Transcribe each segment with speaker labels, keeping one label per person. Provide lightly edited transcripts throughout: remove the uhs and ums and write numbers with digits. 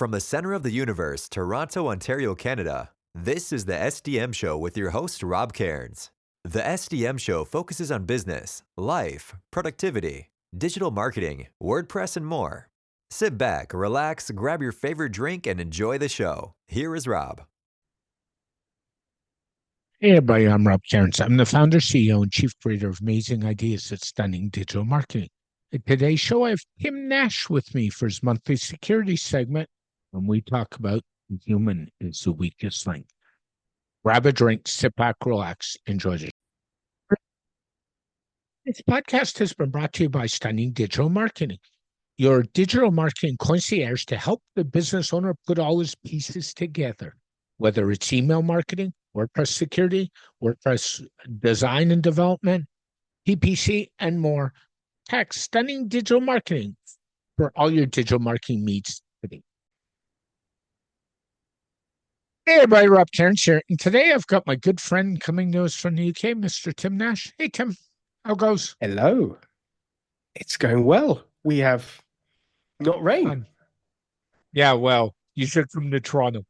Speaker 1: From the center of the universe, Toronto, Ontario, Canada, this is the SDM Show with your host, Rob Cairns. The SDM Show focuses on business, life, productivity, digital marketing, WordPress, and more. Sit back, relax, grab your favorite drink, and enjoy the show. Here is Rob.
Speaker 2: Hey everybody, I'm Rob Cairns. I'm the founder, CEO, and chief creator of Amazing Ideas at Stunning Digital Marketing. In today's show, I have Tim Nash with me for his monthly security segment when we talk about human is the weakest link. Grab a drink, sit back, relax, enjoy the show. This podcast has been brought to you by Stunning Digital Marketing, your digital marketing concierge to help the business owner put all his pieces together, whether it's email marketing, WordPress security, WordPress design and development, PPC, and more. Text Stunning Digital Marketing for all your digital marketing needs today. Hey everybody, Rob Cairns here. And today I've got my good friend coming to us from the UK, Mr. Tim Nash. Hey Tim, how goes?
Speaker 3: Hello. It's going well. We have not rain.
Speaker 2: Yeah, well, you should come to Toronto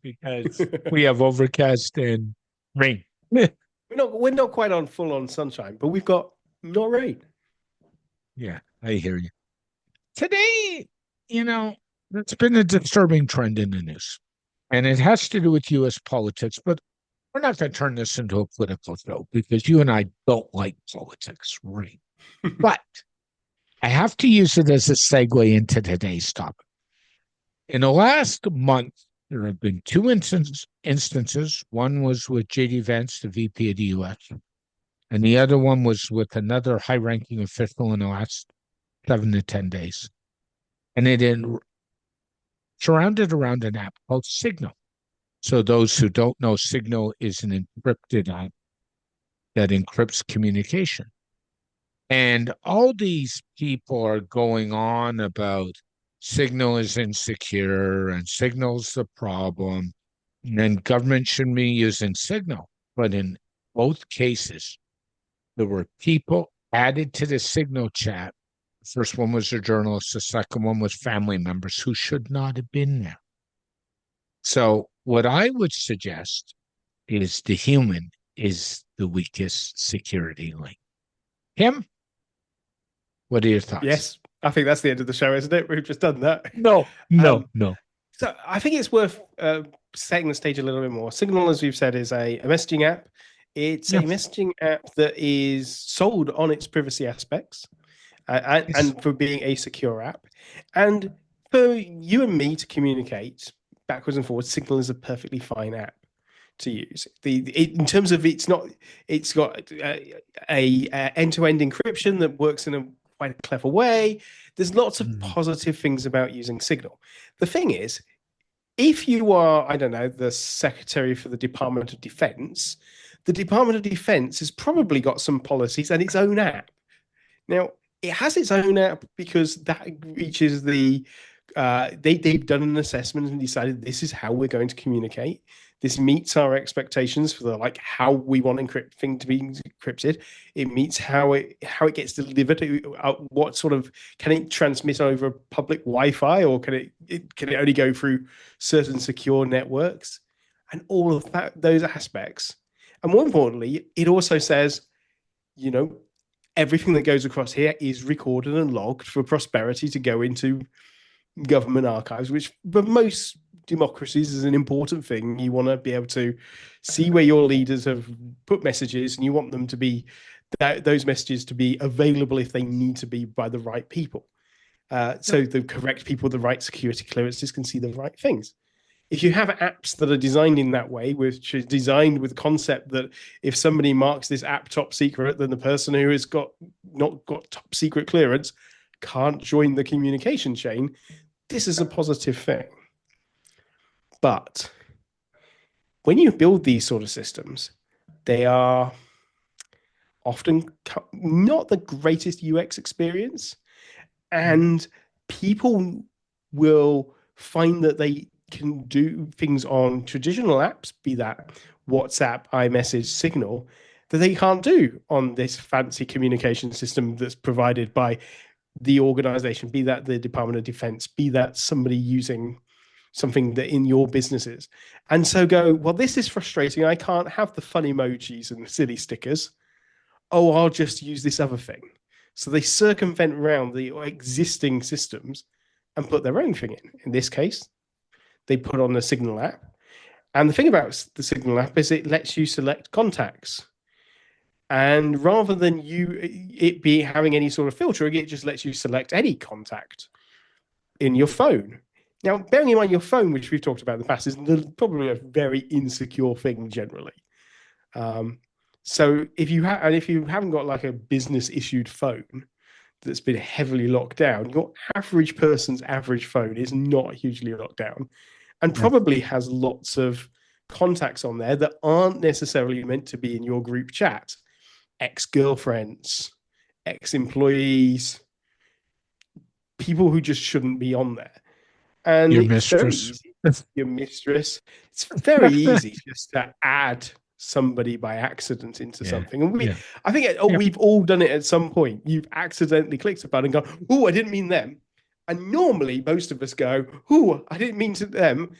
Speaker 2: because we have overcast and rain.
Speaker 3: We're not quite on full on sunshine, but we've got not rain.
Speaker 2: Yeah, I hear you. Today, it's been a disturbing trend in the news, and it has to do with U.S. politics, but we're not going to turn this into a political show because you and I don't like politics, right? But I have to use it as a segue into today's topic. In the last month, there have been two instances. One was with J.D. Vance, the VP of the U.S., and the other one was with another high-ranking official in the last 7 to 10 days. And it surrounded around an app called Signal. So those who don't know, Signal is an encrypted app that encrypts communication. And all these people are going on about Signal is insecure and Signal's the problem, and government shouldn't be using Signal. But in both cases, there were people added to the Signal chat. The first one was a journalist. The second one was family members who should not have been there. So what I would suggest is the human is the weakest security link. Tim, what are your thoughts?
Speaker 3: Yes, I think that's the end of the show, isn't it? We've just done that.
Speaker 2: No.
Speaker 3: So I think it's worth setting the stage a little bit more. Signal, as we've said, is a messaging app. It's a messaging app that is sold on its privacy aspects and for being a secure app. And for you and me to communicate backwards and forwards, Signal is a perfectly fine app to use. In terms of it's got a end-to-end encryption that works in a quite a clever way. There's lots of positive things about using Signal. The thing is, if you are, I don't know, the secretary for the Department of Defense, the Department of Defense has probably got some policies and its own app. Now, it has its own app because that reaches the they've done an assessment and decided this is how we're going to communicate. This meets our expectations for the how we want thing to be encrypted. It meets how it gets delivered. What sort of can it transmit over public Wi-Fi, or can it only go through certain secure networks, and all of those aspects. And more importantly, it also says, everything that goes across here is recorded and logged for prosperity to go into government archives, which for most democracies is an important thing. You want to be able to see where your leaders have put messages, and you want them to be those messages to be available if they need to be by the right people. So the correct people, the right security clearances can see the right things. If you have apps that are designed in that way, which is designed with the concept that if somebody marks this app top secret, then the person who has not got top secret clearance can't join the communication chain, this is a positive thing. But when you build these sort of systems, they are often not the greatest UX experience, and people will find that they can do things on traditional apps, be that WhatsApp, iMessage, Signal, that they can't do on this fancy communication system that's provided by the organization, be that the Department of Defense, be that somebody using something that in your businesses. And so go, well, this is frustrating. I can't have the fun emojis and the silly stickers. Oh, I'll just use this other thing. So they circumvent around the existing systems and put their own thing in. In this case, they put on the Signal app. And the thing about the Signal app is it lets you select contacts. And rather than it be having any sort of filtering, it just lets you select any contact in your phone. Now, bearing in mind your phone, which we've talked about in the past, is probably a very insecure thing generally. So if you haven't got like a business issued phone that's been heavily locked down, your average person's average phone is not hugely locked down, and probably has lots of contacts on there that aren't necessarily meant to be in your group chat. Ex-girlfriends, ex-employees, people who just shouldn't be on there. And
Speaker 2: Your
Speaker 3: it's very
Speaker 2: mistress.
Speaker 3: easy. Your mistress. It's very easy just to add somebody by accident into something. And I think we've all done it at some point. You've accidentally clicked a button and gone, oh, I didn't mean them. And normally most of us go, oh, I didn't mean to them.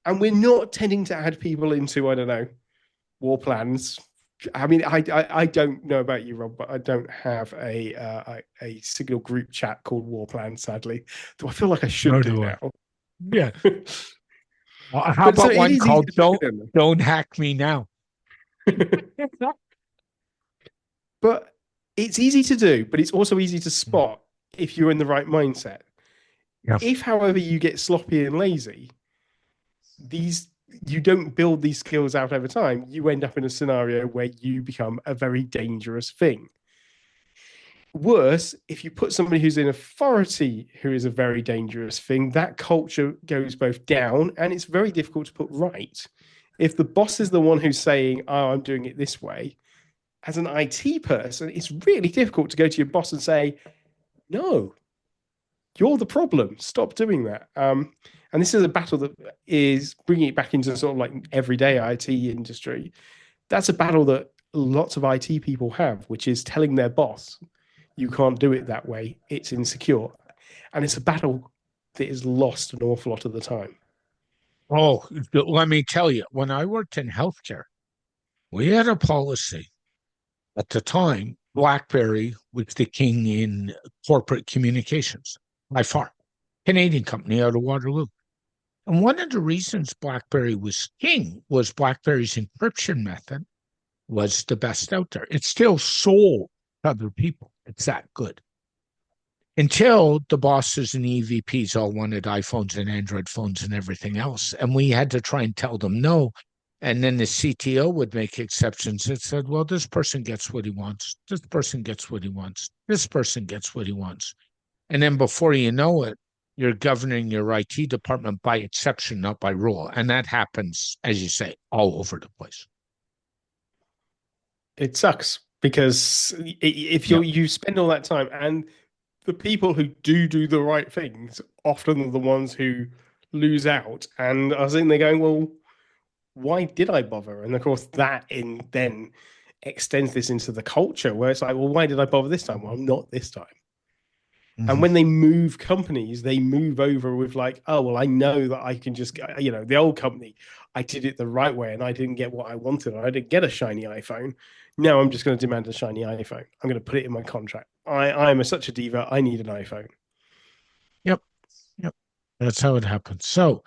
Speaker 3: And we're not tending to add people into, I don't know, war plans. I mean, I don't know about you, Rob, but I don't have a Signal group chat called War Plan, sadly. Do I feel like I should do now?
Speaker 2: Yeah. Well, how about one called Don't Hack Me Now?
Speaker 3: But it's easy to do, but it's also easy to spot if you're in the right mindset. Yeah. If, however, you get sloppy and lazy, you don't build these skills out over time, you end up in a scenario where you become a very dangerous thing. Worse, if you put somebody who's in authority who is a very dangerous thing, that culture goes both down and it's very difficult to put right. If the boss is the one who's saying, oh, I'm doing it this way, as an IT person, it's really difficult to go to your boss and say, no, you're the problem. Stop doing that. And this is a battle that is bringing it back into sort of like everyday IT industry. That's a battle that lots of IT people have, which is telling their boss, you can't do it that way. It's insecure. And it's a battle that is lost an awful lot of the time.
Speaker 2: Oh, let me tell you, when I worked in healthcare, we had a policy. At the time, BlackBerry was the king in corporate communications, by far. Canadian company out of Waterloo. And one of the reasons BlackBerry was king was BlackBerry's encryption method was the best out there. It still sold to other people. It's that good. Until the bosses and EVPs all wanted iPhones and Android phones and everything else. And we had to try and tell them no. And then the CTO would make exceptions. It said, well, this person gets what he wants. This person gets what he wants. This person gets what he wants. And then before you know it, you're governing your IT department by exception, not by rule. And that happens, as you say, all over the place.
Speaker 3: It sucks because if you spend all that time, and the people who do the right things often are the ones who lose out and are sitting there going, well, why did I bother? And of course, that then extends this into the culture where it's like, well, why did I bother this time? Well, not this time. Mm-hmm. And when they move companies, they move over with like, oh, well, I know that I can just, the old company, I did it the right way and I didn't get what I wanted. I didn't get a shiny iPhone. Now I'm just going to demand a shiny iPhone. I'm going to put it in my contract. I'm such a diva. I need an iPhone.
Speaker 2: Yep. That's how it happens. So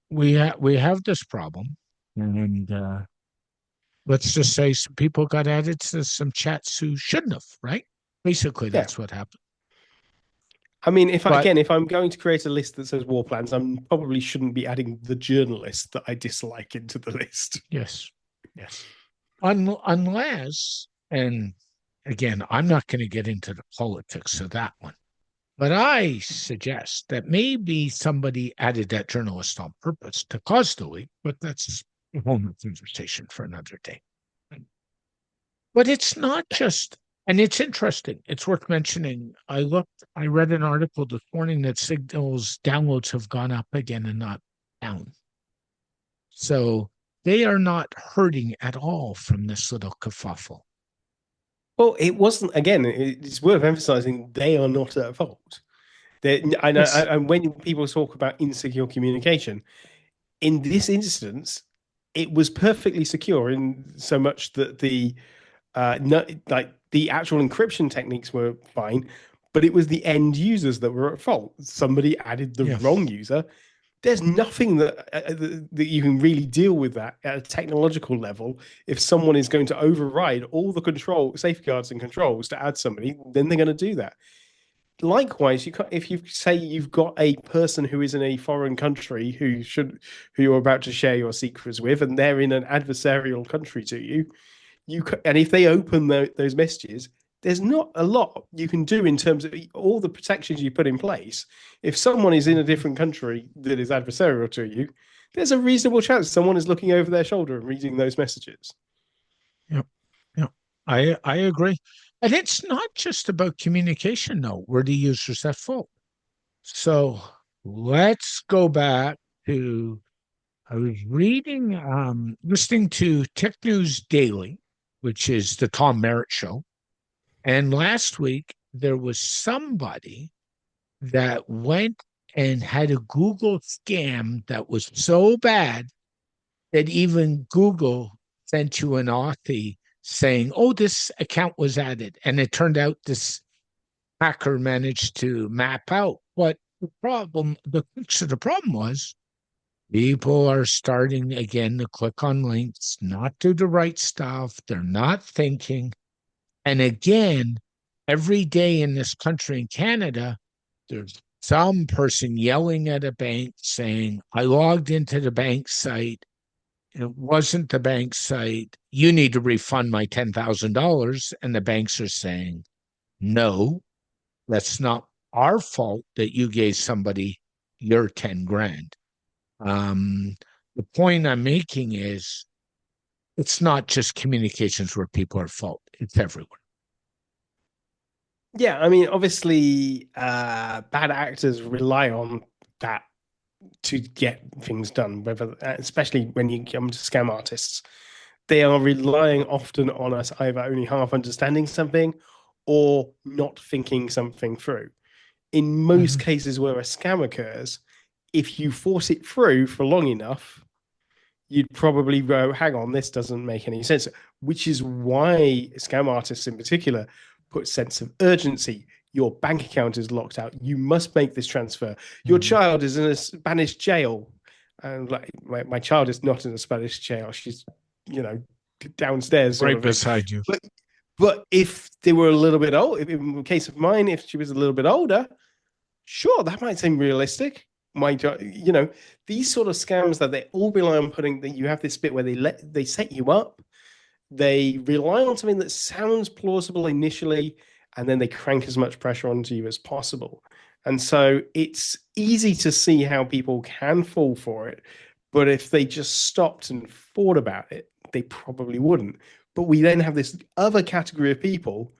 Speaker 2: we have this problem, and let's just say some people got added to some chats who shouldn't have, right? Basically, that's what happened.
Speaker 3: I mean, if I'm going to create a list that says war plans, I probably shouldn't be adding the journalist that I dislike into the list.
Speaker 2: Yes. Unless, and again, I'm not going to get into the politics of that one, but I suggest that maybe somebody added that journalist on purpose to cause the leak, but that's a whole other conversation for another day. But it's not just, and it's interesting. It's worth mentioning. I read an article this morning that Signal's downloads have gone up again and not down. So they are not hurting at all from this little kerfuffle.
Speaker 3: Well, it wasn't, again, it's worth emphasizing they are not at fault. And when people talk about insecure communication, in this instance, it was perfectly secure in so much that no, like the actual encryption techniques were fine, but it was the end users that were at fault. Somebody added the
Speaker 2: Yeah.
Speaker 3: wrong user. There's nothing that you can really deal with that at a technological level. If someone is going to override all the control safeguards and controls to add somebody, then they're going to do that. Likewise, if you say you've got a person who is in a foreign country who you're about to share your secrets with, and they're in an adversarial country to you, and if they open those messages, there's not a lot you can do in terms of all the protections you put in place. If someone is in a different country that is adversarial to you, there's a reasonable chance someone is looking over their shoulder and reading those messages.
Speaker 2: Yep. Yep. I agree. And it's not just about communication, though, where the user's at fault. So let's go back to, I was listening to Tech News Daily, which is the Tom Merritt show. And last week, there was somebody that went and had a Google scam that was so bad that even Google sent you an authie saying, oh, this account was added. And it turned out this hacker managed to map out. But the crux of the problem was people are starting again to click on links, not do the right stuff. They're not thinking. And again, every day in this country, in Canada, there's some person yelling at a bank saying, I logged into the bank site. It wasn't the bank site. You need to refund my $10,000. And the banks are saying, no, that's not our fault that you gave somebody your 10 grand. The point I'm making is it's not just communications where people are at fault. It's everywhere.
Speaker 3: Yeah, I mean, obviously, bad actors rely on that to get things done, whether especially when you come to scam artists, they are relying often on us either only half understanding something or not thinking something through. In most cases where a scam occurs, if you force it through for long enough, you'd probably go, hang on, this doesn't make any sense, which is why scam artists in particular put sense of urgency. Your bank account is locked out. You must make this transfer. Your child is in a Spanish jail. And like my child is not in a Spanish jail. She's, downstairs.
Speaker 2: Right beside you.
Speaker 3: But if they were a little bit old, in the case of mine, if she was a little bit older, sure, that might seem realistic. These sort of scams that they all rely on putting that you have this bit where they set you up. They rely on something that sounds plausible initially, and then they crank as much pressure onto you as possible. And so it's easy to see how people can fall for it. But if they just stopped and thought about it, they probably wouldn't. But we then have this other category of people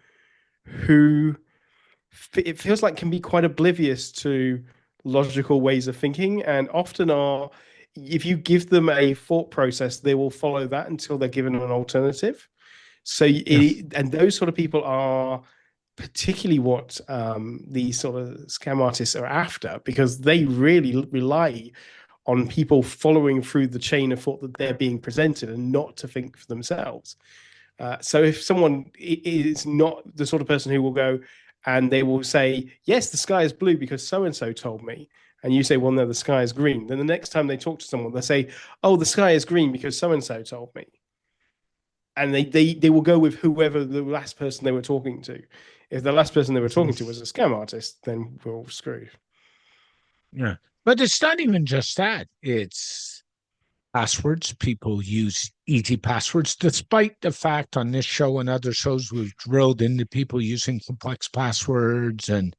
Speaker 3: who it feels like can be quite oblivious to logical ways of thinking, and often are, if you give them a thought process, they will follow that until they're given an alternative. So and those sort of people are particularly what these sort of scam artists are after, because they really rely on people following through the chain of thought that they're being presented and not to think for themselves. So if someone is not the sort of person who will go and they will say, yes, the sky is blue because so-and-so told me, and you say, well, no, the sky is green, then the next time they talk to someone, they'll say, oh, the sky is green because so-and-so told me. And they will go with whoever the last person they were talking to. If the last person they were talking to was a scam artist, then we're all screwed.
Speaker 2: Yeah. But it's not even just that. It's passwords. People use easy passwords, despite the fact on this show and other shows we've drilled into people using complex passwords and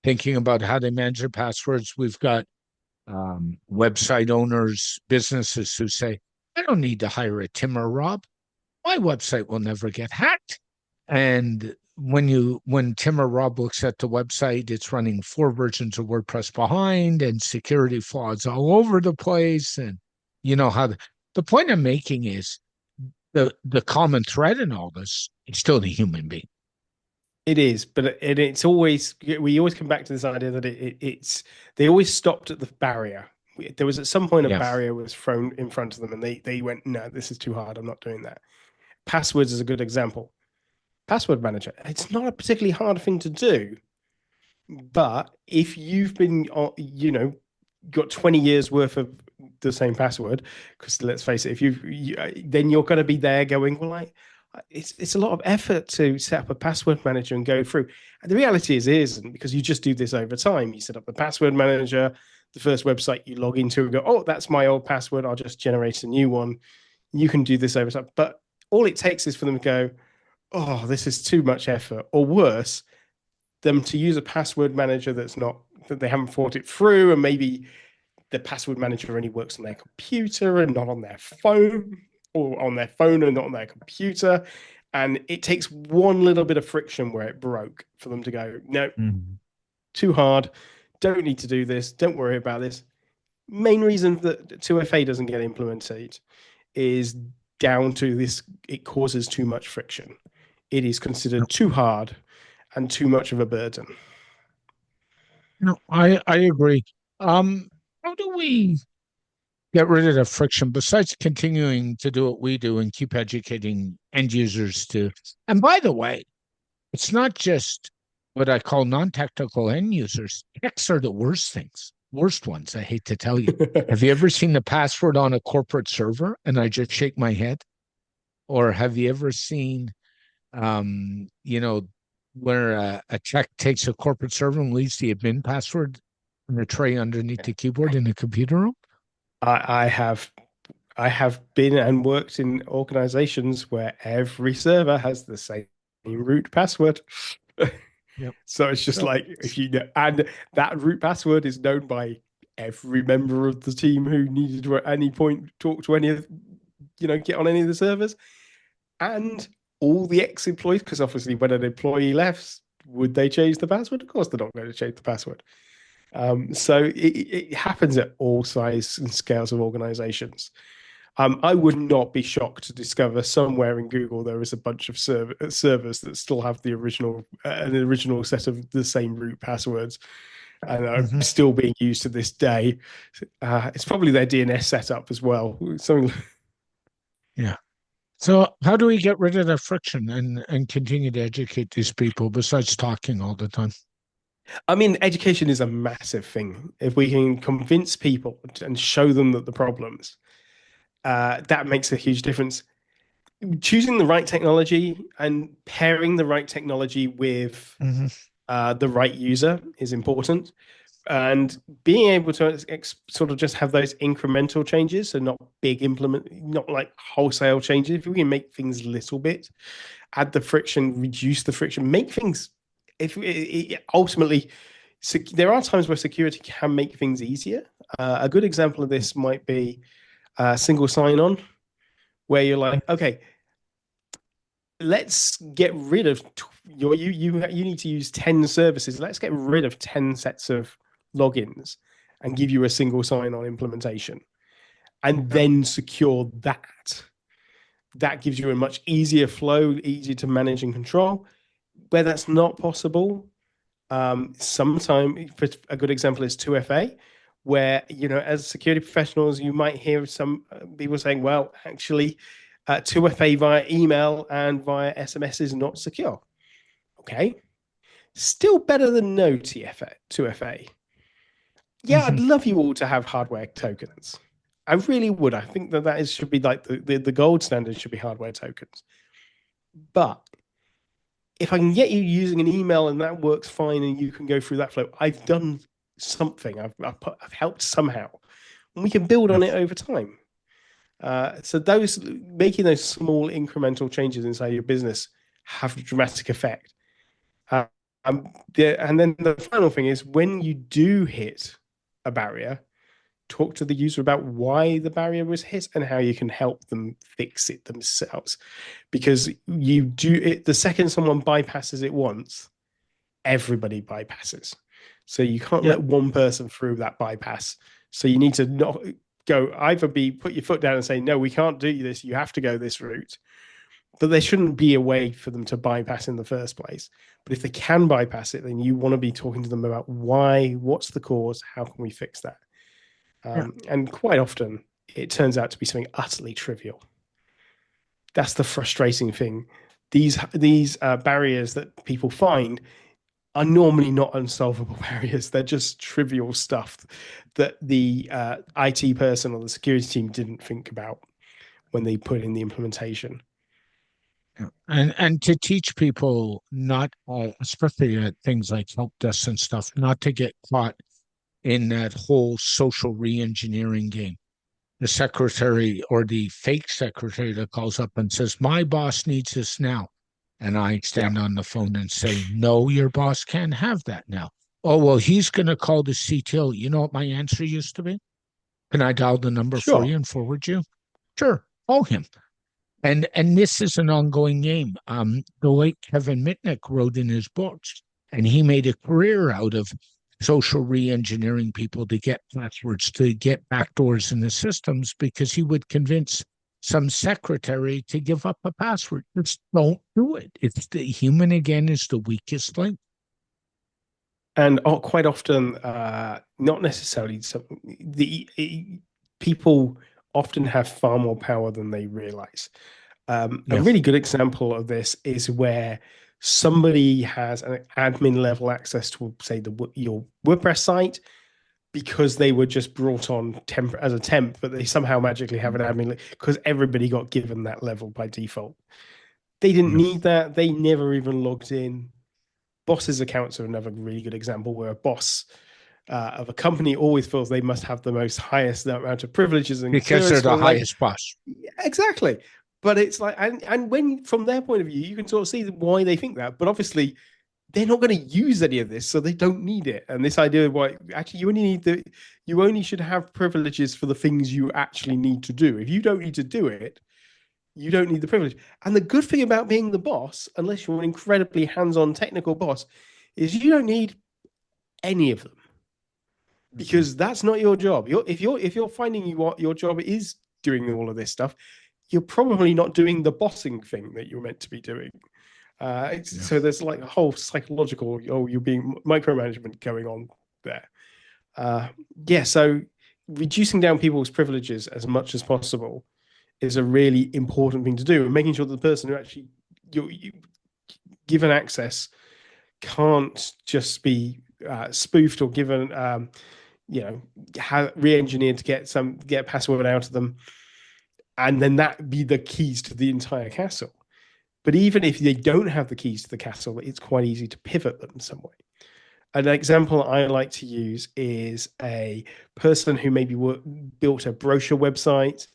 Speaker 2: thinking about how they manage their passwords. We've got website owners, businesses who say, I don't need to hire a Tim or Rob. My website will never get hacked. And when Tim or Rob looks at the website, it's running 4 versions of WordPress behind and security flaws all over the place. And you know how the point I'm making is the common thread in all this is still the human being.
Speaker 3: It is, but it's always, we always come back to this idea that it's they always stopped at the barrier, There was at some point a
Speaker 2: Yeah.
Speaker 3: barrier was thrown in front of them, and they went, no, this is too hard. I'm not doing that. Passwords is a good example. Password manager. It's not a particularly hard thing to do, but if you've been, got 20 years worth of the same password, because let's face it, if then you're going to be there going, well, it's a lot of effort to set up a password manager and go through. And the reality is, it isn't, because you just do this over time. You set up the password manager, the first website you log into and go, oh, that's my old password. I'll just generate a new one. You can do this over time. But all it takes is for them to go, oh, this is too much effort. Or worse, them to use a password manager that they haven't thought it through, and maybe the password manager only works on their computer and not on their phone, or on their phone and not on their computer. And it takes one little bit of friction where it broke for them to go, no, too hard. Don't need to do this. Don't worry about this. Main reason that 2FA doesn't get implemented is down to this. It causes too much friction. It is considered too hard and too much of a burden.
Speaker 2: No, I agree. How do we get rid of the friction besides continuing to do what we do and keep educating end users to? And by the way, it's not just what I call non-technical end users. Techs are the worst ones, I hate to tell you. Have you ever seen the password on a corporate server and I just shake my head? Or have you ever seen, where a tech takes a corporate server and leaves the admin password in the tray underneath the keyboard in the computer room?
Speaker 3: I have been and worked in organizations where every server has the same root password.
Speaker 2: Yep.
Speaker 3: So it's just like, if you know, and that root password is known by every member of the team who needed to at any point talk to any of, get on any of the servers, and all the ex-employees, because obviously when an employee left, would they change the password? Of course they're not going to change the password. So it happens at all sizes and scales of organizations. I would not be shocked to discover somewhere in Google there is a bunch of servers that still have an original set of the same root passwords and are still being used to this day. It's probably their DNS setup as well.
Speaker 2: Yeah. So how do we get rid of the friction and continue to educate these people besides talking all the time?
Speaker 3: I mean, education is a massive thing. If we can convince people and show them that the problems, that makes a huge difference. Choosing the right technology and pairing the right technology with the right user is important. And being able to sort of just have those incremental changes, so not not like wholesale changes. If we can make things a little bit, add the friction, reduce the friction, make things. Ultimately, there are times where security can make things easier. A good example of this might be single sign-on, where you're like, okay, let's get rid of you need to use 10 services. Let's get rid of 10 sets of logins and give you a single sign-on implementation, and then secure that. That gives you a much easier flow, easier to manage and control. Where that's not possible, sometimes a good example is 2FA, where, as security professionals, you might hear some people saying, well, actually, 2FA via email and via SMS is not secure. Okay. Still better than no 2FA. Yeah, I'd love you all to have hardware tokens. I really would. I think that should be like the gold standard should be hardware tokens. But if I can get you using an email and that works fine and you can go through that flow, I've done something. I've helped somehow, and we can build on it over time. So making those small incremental changes inside your business have a dramatic effect. And then the final thing is, when you do hit a barrier, talk to the user about why the barrier was hit and how you can help them fix it themselves. Because the second someone bypasses it once, everybody bypasses. So you can't let one person through that bypass. So you need to not go put your foot down and say, no, we can't do this. You have to go this route. But there shouldn't be a way for them to bypass in the first place. But if they can bypass it, then you want to be talking to them about why, what's the cause, how can we fix that?
Speaker 2: Yeah.
Speaker 3: And quite often it turns out to be something utterly trivial. That's the frustrating thing. These barriers that people find are normally not unsolvable barriers. They're just trivial stuff that the IT person or the security team didn't think about when they put in the implementation.
Speaker 2: Yeah. And to teach people not, especially at things like help desks and stuff, not to get caught in that whole social re-engineering game. The secretary or the fake secretary that calls up and says, "My boss needs this now." And I
Speaker 3: Yeah,
Speaker 2: stand on the phone and say, "No, your boss can't have that now." "Oh, well, he's going to call the CTO. You know what my answer used to be? Can I dial the number for
Speaker 3: sure.
Speaker 2: you and forward you?" Sure, call him. And this is an ongoing game. The late Kevin Mitnick wrote in his books, and he made a career out of social re-engineering people to get passwords, to get backdoors in the systems, because he would convince some secretary to give up a password. Just don't do it. It's the human again is the weakest link.
Speaker 3: And quite often, not necessarily people often have far more power than they realize. A
Speaker 2: Yeah.
Speaker 3: really good example of this is where somebody has an admin level access to, say, your WordPress site because they were just brought on as a temp, but they somehow magically have an admin because everybody got given that level by default. They didn't
Speaker 2: Yeah.
Speaker 3: need that. They never even logged in. Bosses' accounts are another really good example where a boss of a company always feels they must have the most highest amount of privileges and
Speaker 2: Because they're
Speaker 3: clearance
Speaker 2: the
Speaker 3: for like
Speaker 2: highest boss.
Speaker 3: exactly. But it's like, and when from their point of view, you can sort of see why they think that. But obviously, they're not going to use any of this, so they don't need it. And this idea of why actually you only should have privileges for the things you actually need to do. If you don't need to do it, you don't need the privilege. And the good thing about being the boss, unless you're an incredibly hands-on technical boss, is you don't need any of them because that's not your job. If you're finding your job is doing all of this stuff, you're probably not doing the bossing thing that you're meant to be doing.
Speaker 2: Yeah.
Speaker 3: So there's like a whole psychological, oh, you're being micromanagement going on there. Uh, yeah, so reducing down people's privileges as much as possible is a really important thing to do, and making sure that the person who actually you given access can't just be spoofed or given, re-engineered to get a password out of them, and then that be the keys to the entire castle. But even if they don't have the keys to the castle, it's quite easy to pivot them some way. An example I like to use is a person who maybe built a brochure website,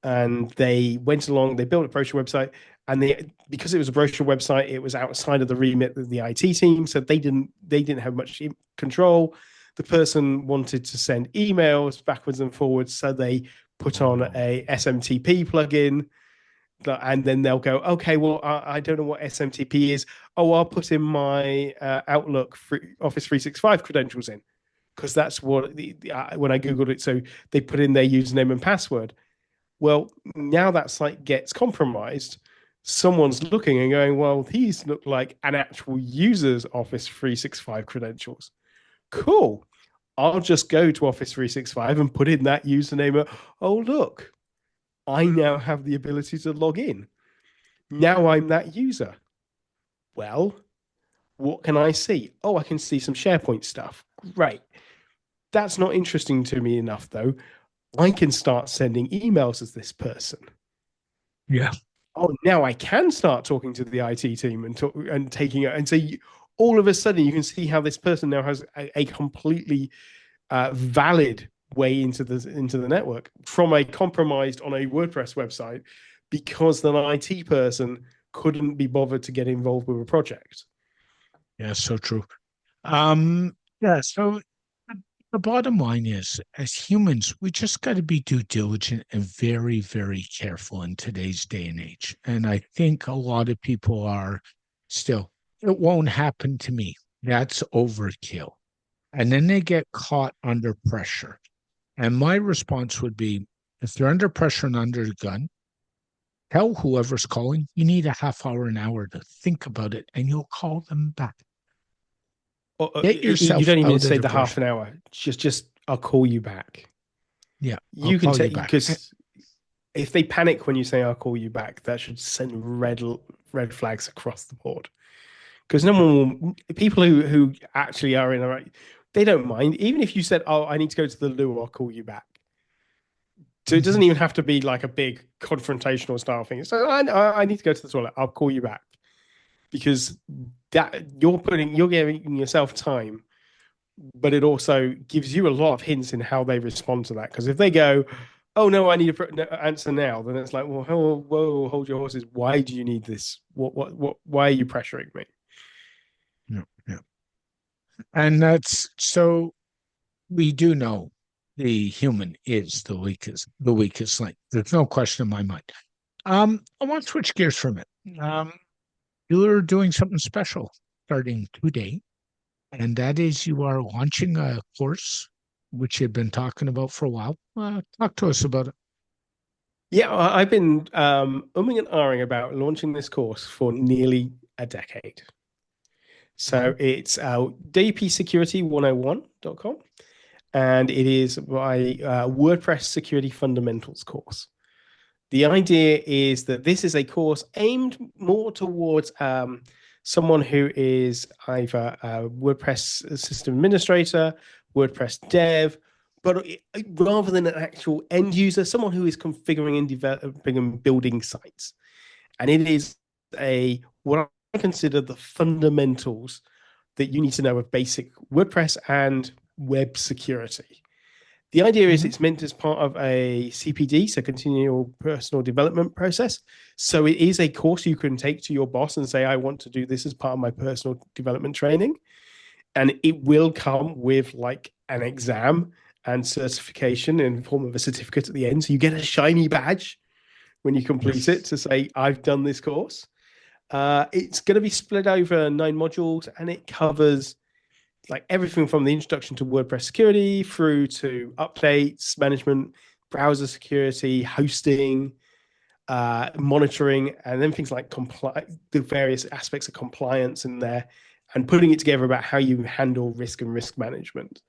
Speaker 3: and they went along, they built a brochure website, and because it was a brochure website, it was outside of the remit of the IT team, so they didn't have much control. The person wanted to send emails backwards and forwards, so they put on a SMTP plugin, and then they'll go, okay, well, I don't know what SMTP is. Oh, I'll put in my Outlook Office 365 credentials in, because that's what when I Googled it. So they put in their username and password. Well, now that site gets compromised. Someone's looking and going, well, these look like an actual user's Office 365 credentials. Cool. I'll just go to Office 365 and put in that username. Oh, look, I now have the ability to log in. Now I'm that user. Well, what can I see? Oh, I can see some SharePoint stuff. Great. That's not interesting to me enough, though. I can start sending emails as this person.
Speaker 2: Yeah.
Speaker 3: Oh, now I can start talking to the IT team and taking it. And so all of a sudden, you can see how this person now has a completely valid way into the network from a compromised on a WordPress website because an IT person couldn't be bothered to get involved with a project.
Speaker 2: Yeah, so true. Yeah, so the bottom line is, as humans, we just got to be due diligent and very, very careful in today's day and age. And I think a lot of people are still, it won't happen to me. That's overkill. And then they get caught under pressure. And my response would be, if they're under pressure and under the gun, tell whoever's calling, you need a half hour, an hour to think about it, and you'll call them back. Get
Speaker 3: You
Speaker 2: yourself
Speaker 3: don't even
Speaker 2: out of
Speaker 3: say
Speaker 2: the
Speaker 3: the half
Speaker 2: pressure.
Speaker 3: an hour. Just I'll call you back.
Speaker 2: Yeah, I'll
Speaker 3: You can
Speaker 2: call you
Speaker 3: take,
Speaker 2: back.
Speaker 3: because if they panic when you say I'll call you back, that should send red flags across the board. Because no one will, people who actually are in the right, they don't mind. Even if you said, "Oh, I need to go to the loo, I'll call you back." So it doesn't even have to be like a big confrontational style thing. So I need to go to the toilet. I'll call you back, because that you're giving yourself time, but it also gives you a lot of hints in how they respond to that. Because if they go, "Oh no, I need an answer now," then it's like, "Well, whoa, hold your horses. Why do you need this? What? Why are you pressuring me?"
Speaker 2: Yeah, yeah. And that's so we do know the human is the weakest link. There's no question in my mind. I want to switch gears for a minute. You're doing something special starting today, and that is you are launching a course which you've been talking about for a while. Talk to us about it.
Speaker 3: Yeah, I've been umming and ahhing about launching this course for nearly a decade. So it's dpsecurity101.com, and it is my WordPress security fundamentals course. The idea is that this is a course aimed more towards someone who is either a WordPress system administrator, WordPress dev, but rather than an actual end user, someone who is configuring and developing and building sites. And it is what I consider the fundamentals that you need to know of basic WordPress and web security. The idea is it's meant as part of a CPD, so continual personal development process. So it is a course you can take to your boss and say, "I want to do this as part of my personal development training." And it will come with like an exam and certification in the form of a certificate at the end. So you get a shiny badge when you complete it to say, "I've done this course." It's going to be split over 9 modules, and it covers like everything from the introduction to WordPress security through to updates, management, browser security, hosting, monitoring, and then things like the various aspects of compliance in there, and putting it together about how you handle risk and risk management.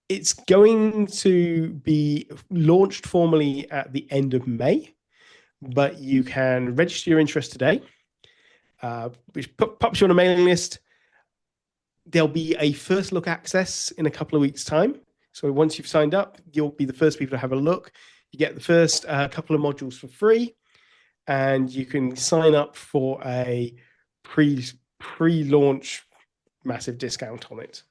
Speaker 3: It's going to be launched formally at the end of May, but you can register your interest today, which pops you on a mailing list. There'll be a first look access in a couple of weeks' time. So once you've signed up, you'll be the first people to have a look. You get the first couple of modules for free, and you can sign up for a pre-launch massive discount on it.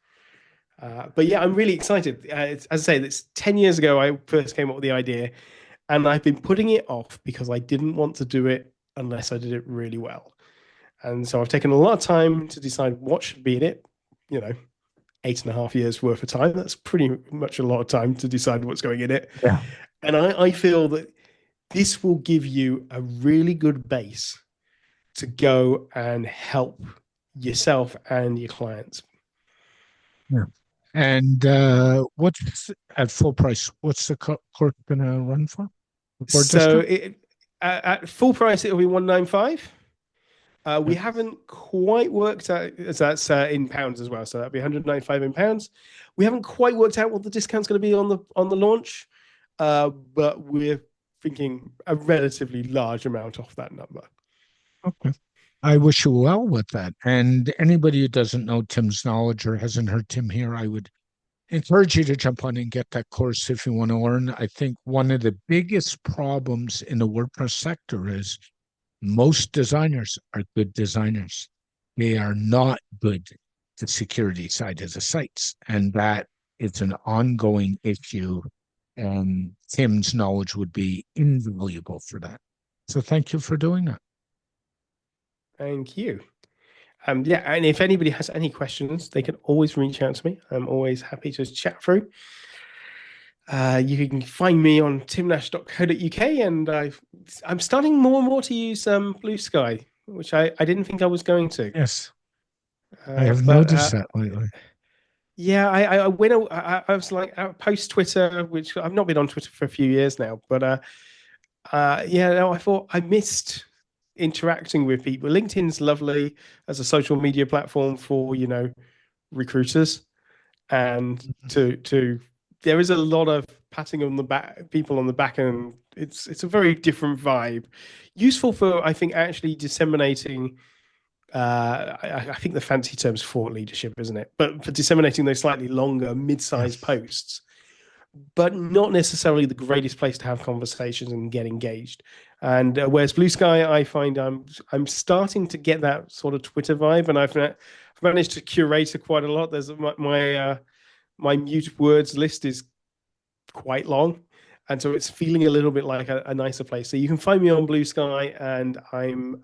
Speaker 3: But yeah, I'm really excited. As I say, it's 10 years ago I first came up with the idea, and I've been putting it off because I didn't want to do it unless I did it really well. And so I've taken a lot of time to decide what should be in it. 8.5 years worth of time. That's pretty much a lot of time to decide what's going in it.
Speaker 2: Yeah.
Speaker 3: And I feel that this will give you a really good base to go and help yourself and your clients.
Speaker 2: Yeah. And what's at full price? What's the course going to run for? Before
Speaker 3: So
Speaker 2: discount?
Speaker 3: at full price, it'll be 195. We haven't quite worked out, that's in pounds as well. So that'll be 195 in pounds. We haven't quite worked out what the discount's going to be on the launch, but we're thinking a relatively large amount off that number.
Speaker 2: Okay. I wish you well with that. And anybody who doesn't know Tim's knowledge or hasn't heard Tim here, I would encourage you to jump on and get that course if you want to learn. I think one of the biggest problems in the WordPress sector is most designers are good designers. They are not good the security side of the sites. And that is an ongoing issue. And Tim's knowledge would be invaluable for that. So thank you for doing that.
Speaker 3: Thank you. Yeah, and if anybody has any questions, they can always reach out to me. I'm always happy to chat through. You can find me on timnash.co.uk, and I'm starting more and more to use Blue Sky, which I didn't think I was going to.
Speaker 2: Yes, I have noticed that lately.
Speaker 3: Yeah, I went. I was like post Twitter, which I've not been on Twitter for a few years now, but yeah, no, I thought I missed interacting with people. LinkedIn's lovely as a social media platform for recruiters, and to there is a lot of patting on the back, people on the back, and it's a very different vibe. Useful for, I think, actually disseminating. I think the fancy term's thought leadership, isn't it? But for disseminating those slightly longer, mid-sized posts, but not necessarily the greatest place to have conversations and get engaged. And whereas Blue Sky, I find I'm starting to get that sort of Twitter vibe, and I've managed to curate quite a lot. There's my mute words list is quite long, and so it's feeling a little bit like a nicer place. So you can find me on Blue Sky, and I'm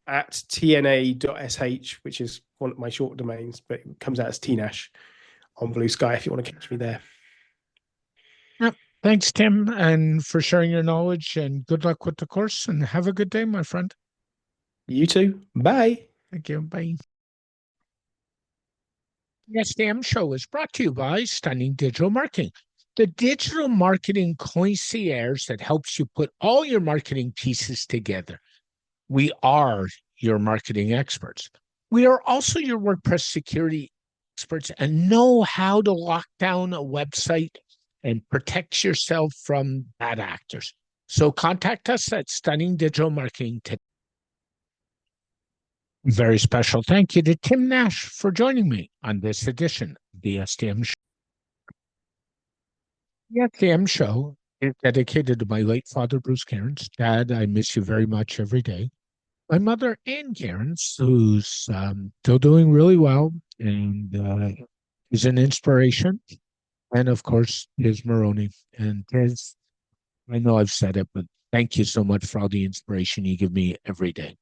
Speaker 3: at tna.sh, which is one of my short domains, but it comes out as tnash on Blue Sky if you want to catch me there.
Speaker 2: Yep. Thanks, Tim, and for sharing your knowledge, and good luck with the course, and have a good day, my friend.
Speaker 3: You too. Bye.
Speaker 2: Thank you. Bye. The SDM show is brought to you by Stunning Digital Marketing, the digital marketing concierge that helps you put all your marketing pieces together. We are your marketing experts. We are also your WordPress security experts and know how to lock down a website and protect yourself from bad actors. So contact us at Stunning Digital Marketing today. Very special thank you to Tim Nash for joining me on this edition of the SDM show. The SDM show is dedicated to my late father, Bruce Cairns. Dad, I miss you very much every day. My mother, Ann Cairns, who's still doing really well and is an inspiration. And of course, Tiz Maroney. And Tiz, I know I've said it, but thank you so much for all the inspiration you give me every day.